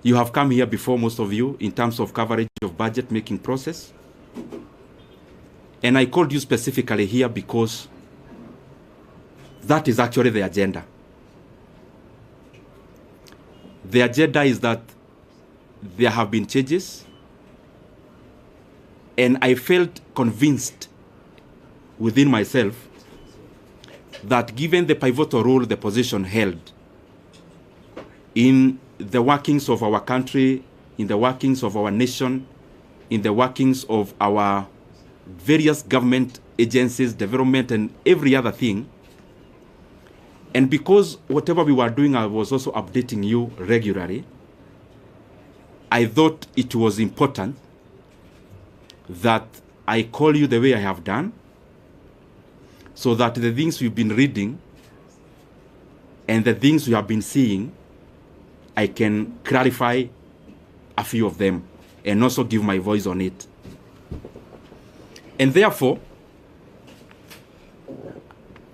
You have come here before, most of you, in terms of coverage of budget making process. And I called you specifically here because that is actually the agenda. The agenda is that there have been changes, and I felt convinced within myself that given the pivotal role the position held in the workings of our country, in the workings of our nation, in the workings of our various government agencies, development, and every other thing, and because whatever we were doing, I was also updating you regularly, I thought it was important that I call you the way I have done, so that the things we've been reading and the things we have been seeing, I can clarify a few of them and also give my voice on it. And therefore,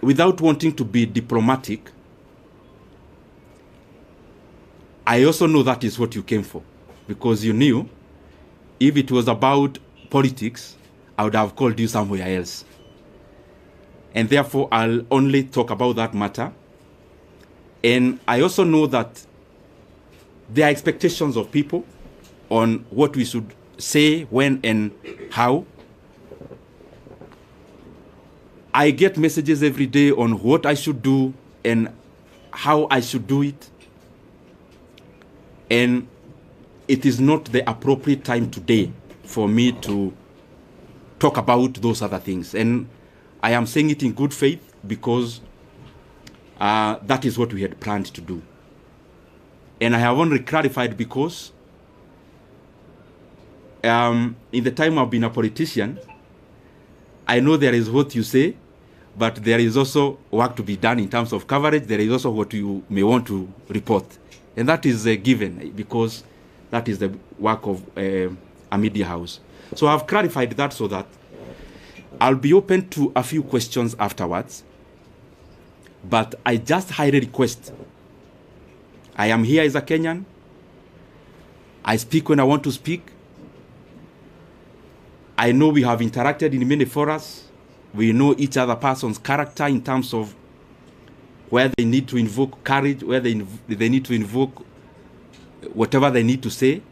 without wanting to be diplomatic, I also know that is what you came for, because you knew if it was about politics, I would have called you somewhere else. And therefore, I'll only talk about that matter. And I also know that there are expectations of people on what we should say, when, and how. I get messages every day on what I should do and how I should do it. And it is not the appropriate time today for me to talk about those other things. And I am saying it in good faith because that is what we had planned to do. And I have only clarified because in the time I've been a politician, I know there is what you say, but there is also work to be done in terms of coverage. There is also what you may want to report. And that is given because that is the work of a media house. So I've clarified that so that I'll be open to a few questions afterwards. But I just highly request, I am here as a Kenyan. I speak when I want to speak. I know we have interacted in many forums. We know each other person's character in terms of where they need to invoke courage, where they need to invoke whatever they need to say.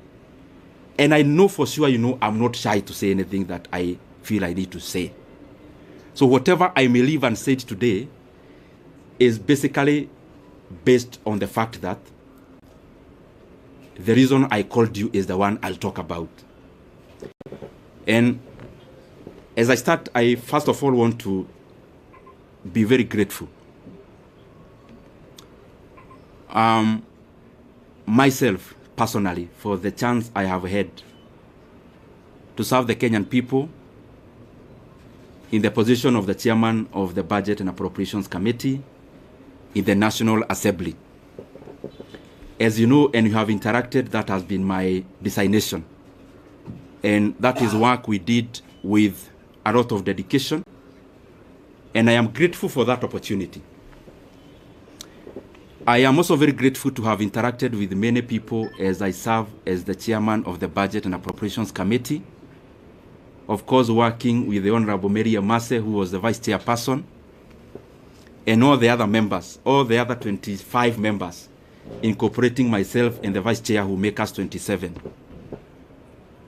And I know for sure, you know, I'm not shy to say anything that I feel I need to say. So whatever I may leave unsaid today is basically based on the fact that the reason I called you is the one I'll talk about. And as I start, I first of all want to be very grateful. Myself, personally, for the chance I have had to serve the Kenyan people in the position of the chairman of the Budget and Appropriations Committee in the National Assembly. As you know, and you have interacted, that has been my designation. And that is work we did with a lot of dedication. And I am grateful for that opportunity. I am also very grateful to have interacted with many people as I serve as the chairman of the Budget and Appropriations Committee. Of course, working with the Honorable Mary Amase, who was the vice chairperson, and all the other members, all the other 25 members, incorporating myself and the vice chair who make us 27.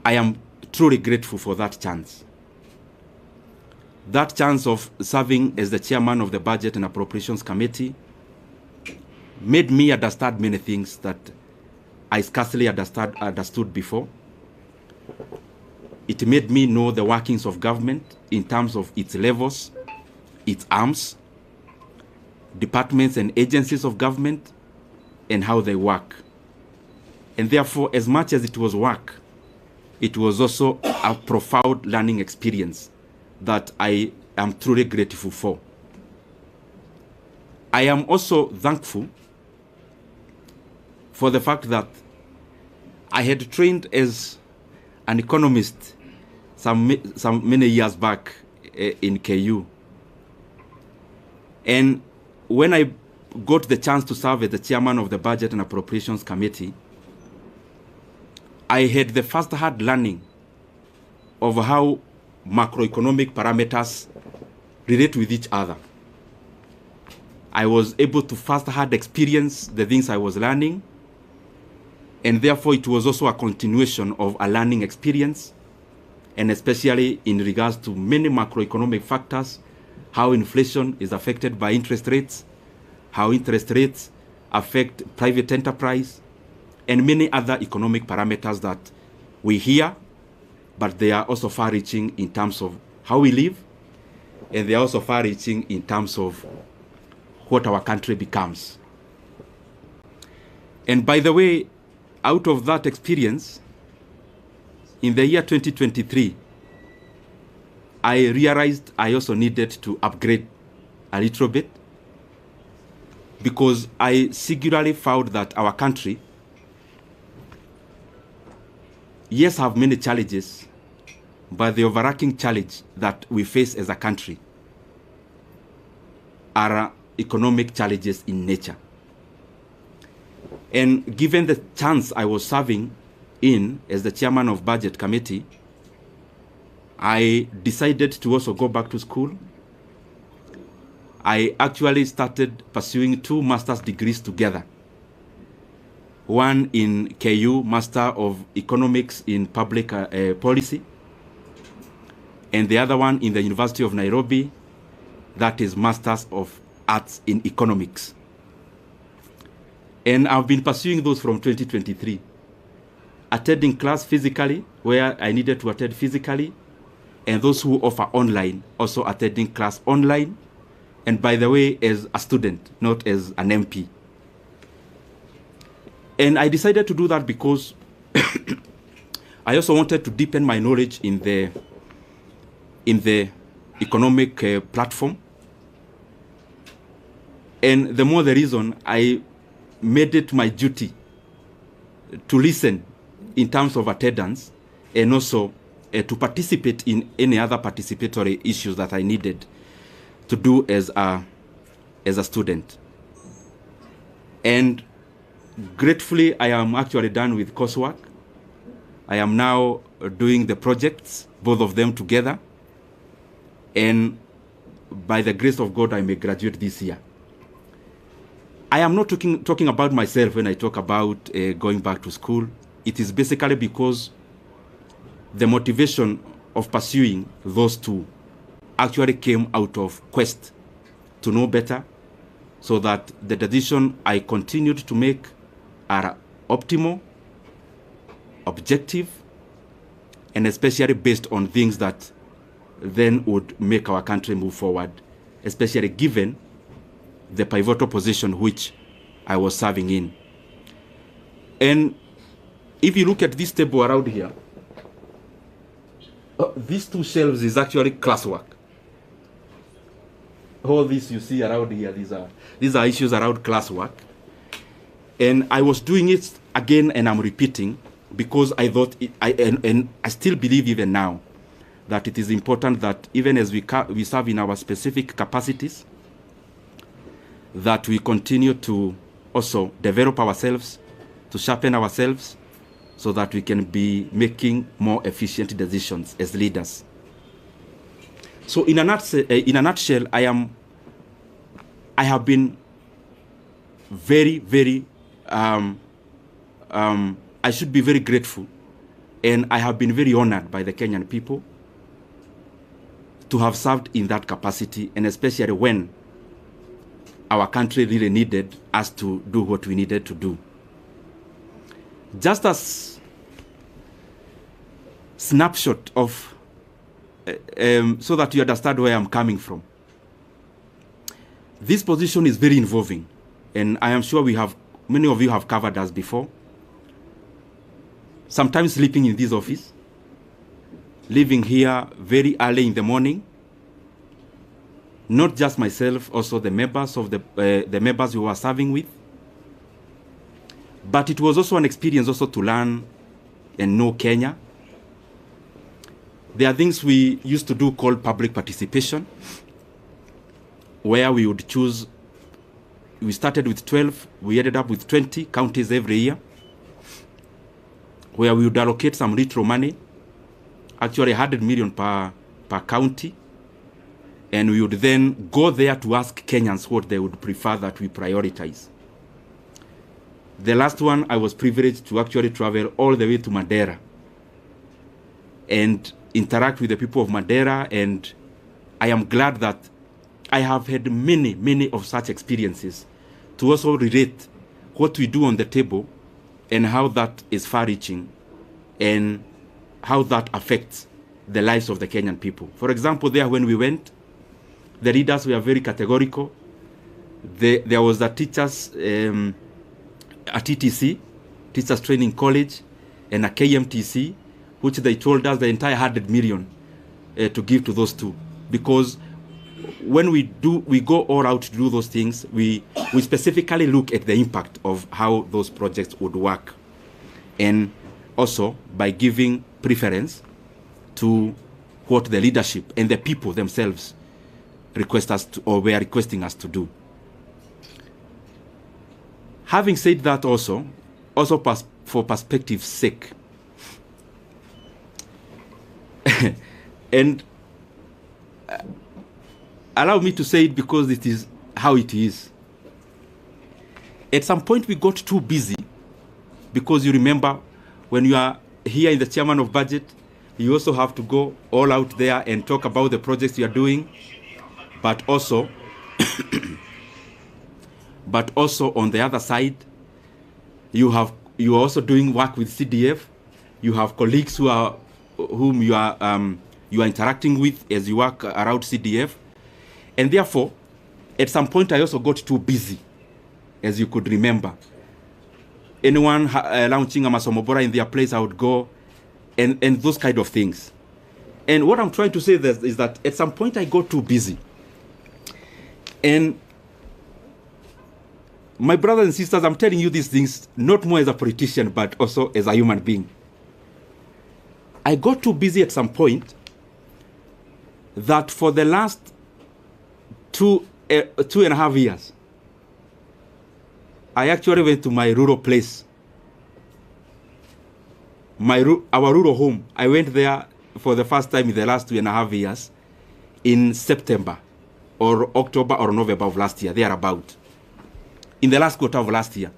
I am truly grateful for that chance. That chance of serving as the chairman of the Budget and Appropriations Committee made me understand many things that I scarcely understood before. It made me know the workings of government in terms of its levels, its arms, departments and agencies of government, and how they work. And therefore, as much as it was work, it was also a profound learning experience that I am truly grateful for. I am also thankful for the fact that I had trained as an economist some many years back in KU. And when I got the chance to serve as the chairman of the Budget and Appropriations Committee, I had the first-hand learning of how macroeconomic parameters relate with each other. I was able to first-hand experience the things I was learning, and therefore it was also a continuation of a learning experience, and especially in regards to many macroeconomic factors, how inflation is affected by interest rates, how interest rates affect private enterprise, and many other economic parameters that we hear, but they are also far-reaching in terms of how we live, and they are also far-reaching in terms of what our country becomes. And by the way, out of that experience, in the year 2023, I realized I also needed to upgrade a little bit, because I singularly found that our country, yes, have many challenges, but the overarching challenge that we face as a country are economic challenges in nature. And given the chance I was serving in as the chairman of Budget Committee, I decided to also go back to school. I actually started pursuing 2 master's degrees together. One in KU, Master of Economics in Public Policy, and the other one in the University of Nairobi, that is Masters of Arts in Economics. And I've been pursuing those from 2023. Attending class physically, where I needed to attend physically, and those who offer online, also attending class online, and by the way, as a student, not as an MP. And I decided to do that because I also wanted to deepen my knowledge in the economic platform. And the more the reason, I made it my duty to listen in terms of attendance, and also to participate in any other participatory issues that I needed to do as a student. And gratefully, I am actually done with coursework. I am now doing the projects, both of them together. And by the grace of God, I may graduate this year. I am not talking about myself when I talk about going back to school. It is basically because the motivation of pursuing those 2 actually came out of quest to know better, so that the decision I continued to make are optimal, objective, and especially based on things that then would make our country move forward, especially given the pivotal position which I was serving in. And if you look at this table around here, these 2 shelves is actually classwork. All this you see around here, these are issues around classwork. And I was doing it again, and I'm repeating, because I thought, and I still believe even now, that it is important that even as we serve in our specific capacities, that we continue to also develop ourselves, to sharpen ourselves, so that we can be making more efficient decisions as leaders. So in a nutshell, I have been very, very, I should be very grateful, and I have been very honored by the Kenyan people to have served in that capacity, and especially when our country really needed us to do what we needed to do. Just as snapshot of, so that you understand where I'm coming from. This position is very involving, and I am sure many of you have covered us before. Sometimes sleeping in this office, leaving here very early in the morning. Not just myself, also the members of the members we were serving with. But it was also an experience also to learn and know Kenya. There are things we used to do called public participation, where we would choose, we started with 12, we ended up with 20 counties every year, where we would allocate some retro money, actually 100 million per county, and we would then go there to ask Kenyans what they would prefer that we prioritize. The last one, I was privileged to actually travel all the way to Madeira and interact with the people of Madeira, and I am glad that I have had many of such experiences to also relate what we do on the table and how that is far-reaching and how that affects the lives of the Kenyan people. For example, there when we went, the leaders were very categorical. There was the teachers, a TTC, Teachers Training College, and a KMTC, which they told us the entire 100 million to give to those two. Because when we go all out to do those things, we specifically look at the impact of how those projects would work. And also by giving preference to what the leadership and the people themselves request us to, or were requesting us to do. Having said that, also for perspective's sake, and allow me to say it because it is how it is. At some point we got too busy, because you remember when you are here in the chairman of budget, you also have to go all out there and talk about the projects you are doing, but also on the other side, you are also doing work with CDF. You have colleagues whom you are interacting with as you work around CDF, and therefore, at some point, I also got too busy, as you could remember. Anyone launching a Masomobora in their place, I would go, and those kind of things. And what I'm trying to say is that at some point I got too busy. And my brothers and sisters, I'm telling you these things not more as a politician, but also as a human being. I got too busy at some point that for the last 2.5 years, I actually went to my rural place, our rural home. I went there for the first time in the last 2.5 years in September or October or November of last year, thereabout, in the last quarter of last year.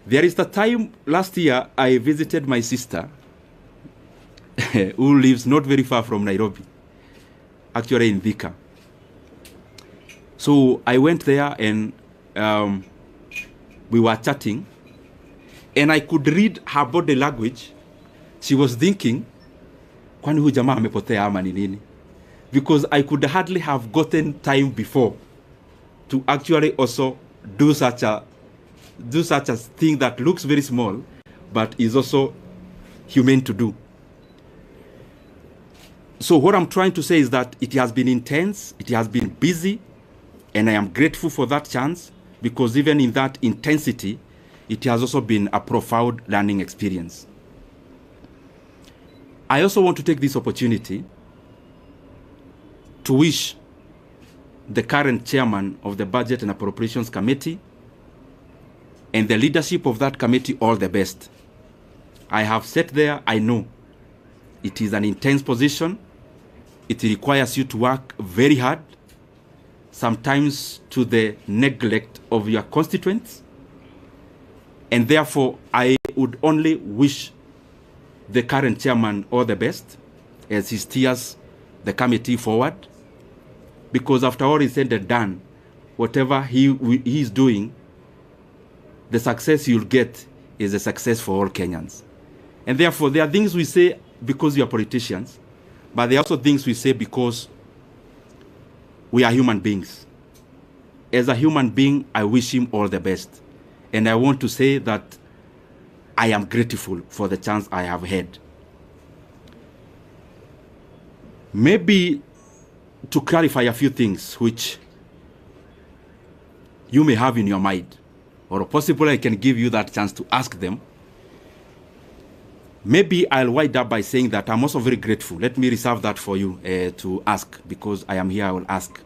There is the time last year I visited my sister who lives not very far from Nairobi, actually in Thika. So I went there and we were chatting, and I could read her body language. She was thinking, kwani huyu jamaa amepotea ama ni nini? Because I could hardly have gotten time before to actually also do such a thing that looks very small, but is also humane to do. So what I'm trying to say is that it has been intense, it has been busy, and I am grateful for that chance, because even in that intensity, it has also been a profound learning experience. I also want to take this opportunity to wish the current chairman of the Budget and Appropriations Committee and the leadership of that committee all the best. I have sat there, I know it is an intense position. It requires you to work very hard, sometimes to the neglect of your constituents. And therefore, I would only wish the current chairman all the best as he steers the committee forward. Because after all is said and done, whatever he is doing, the success you'll get is a success for all Kenyans. And therefore, there are things we say because we are politicians, but there are also things we say because we are human beings. As a human being, I wish him all the best. And I want to say that I am grateful for the chance I have had. Maybe to clarify a few things which you may have in your mind, or possibly I can give you that chance to ask them. Maybe I'll wind up by saying that I'm also very grateful. Let me reserve that for you to ask, because I am here, I will ask.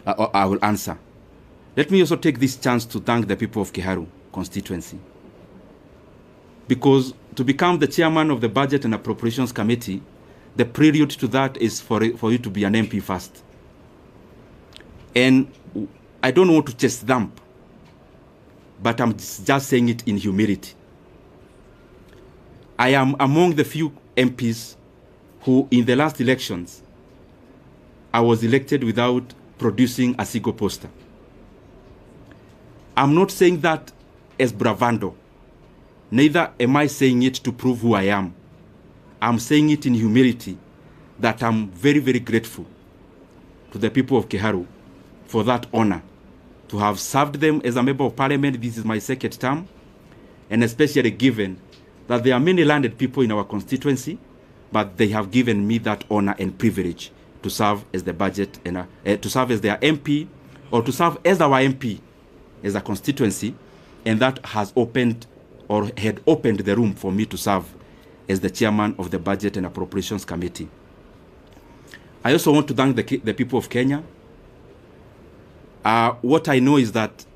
I will answer. Let me also take this chance to thank the people of Kiharu constituency. Because to become the chairman of the Budget and Appropriations Committee, the prelude to that is for you to be an MP first. And I don't want to chest thump, but I'm just saying it in humility. I am among the few MPs who, in the last elections, I was elected without producing a single poster. I'm not saying that as bravado. Neither am I saying it to prove who I am. I'm saying it in humility that I'm very, very grateful to the people of Kiharu for that honor, to have served them as a member of parliament. This is my second term, and especially given that there are many landed people in our constituency, but they have given me that honor and privilege to serve as the budget and to serve as their MP, or to serve as our MP as a constituency, and that has opened or had opened the room for me to serve as the chairman of the Budget and Appropriations Committee. I also want to thank the people of Kenya. What I know is that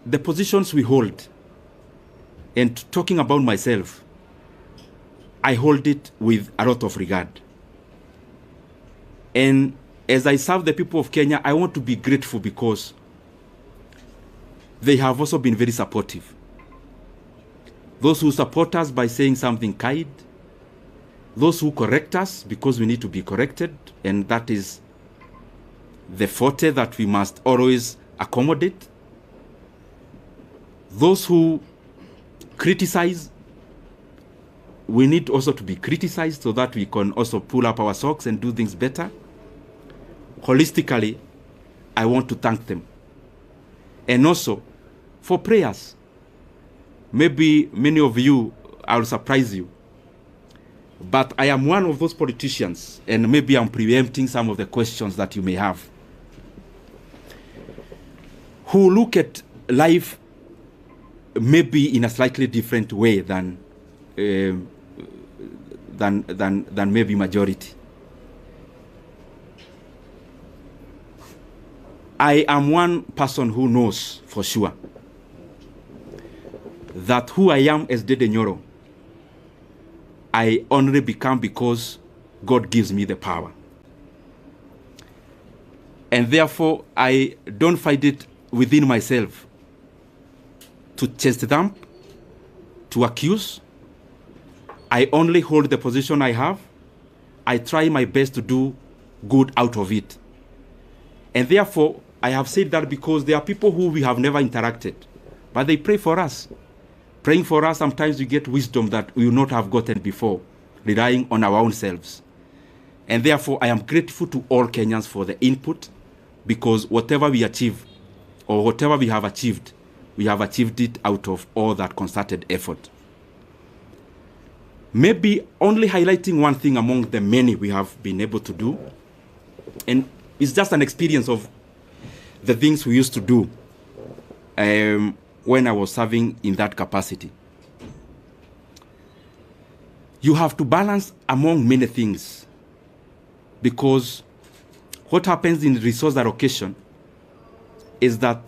the positions we hold, and talking about myself, I hold it with a lot of regard. And as I serve the people of Kenya, I want to be grateful because they have also been very supportive. Those who support us by saying something kind, those who correct us because we need to be corrected, and that is the forte that we must always accommodate. Those who criticize, we need also to be criticized so that we can also pull up our socks and do things better. Holistically, I want to thank them. And also for prayers. Maybe many of you, I'll surprise you, but I am one of those politicians, and maybe I'm preempting some of the questions that you may have, who look at life maybe in a slightly different way than maybe majority. I am one person who knows for sure that who I am as Ndindi Nyoro, I only become because God gives me the power. And therefore, I don't find it within myself to chest thump, to accuse. I only hold the position I have. I try my best to do good out of it. And therefore, I have said that because there are people who we have never interacted, but they pray for us. Praying for us, sometimes we get wisdom that we will not have gotten before, relying on our own selves. And therefore, I am grateful to all Kenyans for the input, because whatever we achieve, or whatever we have achieved it out of all that concerted effort. Maybe only highlighting one thing among the many we have been able to do, and it's just an experience of the things we used to do when I was serving in that capacity. You have to balance among many things, because what happens in resource allocation is that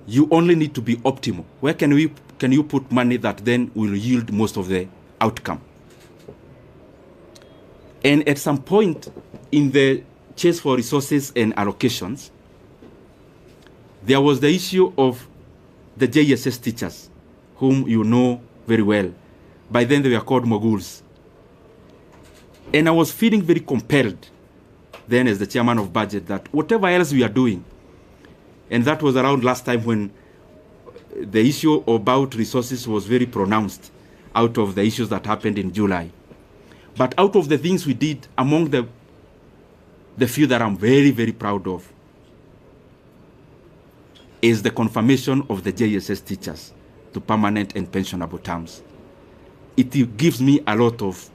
you only need to be optimal. Where can you put money that then will yield most of the outcome? And at some point in the chase for resources and allocations, there was the issue of the JSS teachers, whom you know very well. By then they were called moguls. And I was feeling very compelled then as the chairman of budget that whatever else we are doing, and that was around last time when the issue about resources was very pronounced out of the issues that happened in July. But out of the things we did, among the few that I'm very, very proud of, is the confirmation of the JSS teachers to permanent and pensionable terms. It gives me a lot of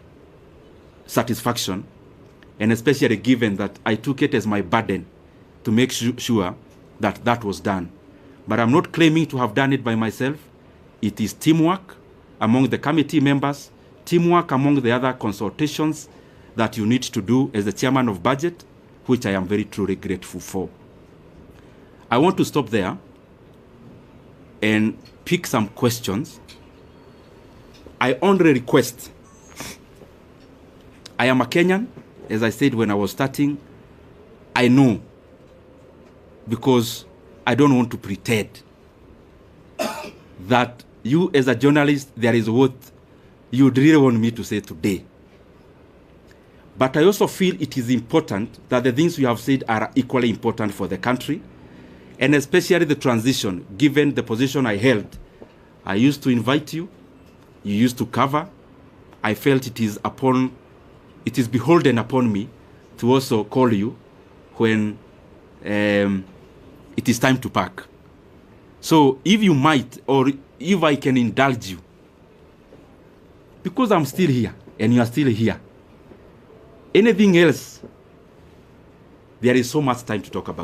satisfaction, and especially given that I took it as my burden to make sure that that was done. But I'm not claiming to have done it by myself. It is teamwork among the committee members, teamwork among the other consultations that you need to do as the chairman of budget, which I am very truly grateful for. I want to stop there and pick some questions I only request, I am a Kenyan, as I said when I was starting. I know, because I don't want to pretend that you as a journalist, there is what you really want me to say today. But I also feel it is important that the things we have said are equally important for the country, and especially the transition, given the position I held. I used to invite you, you used to cover. I felt it is beholden upon me to also call you when it is time to pack. So if you might, or if I can indulge you, because I'm still here and you are still here, anything else, there is so much time to talk about.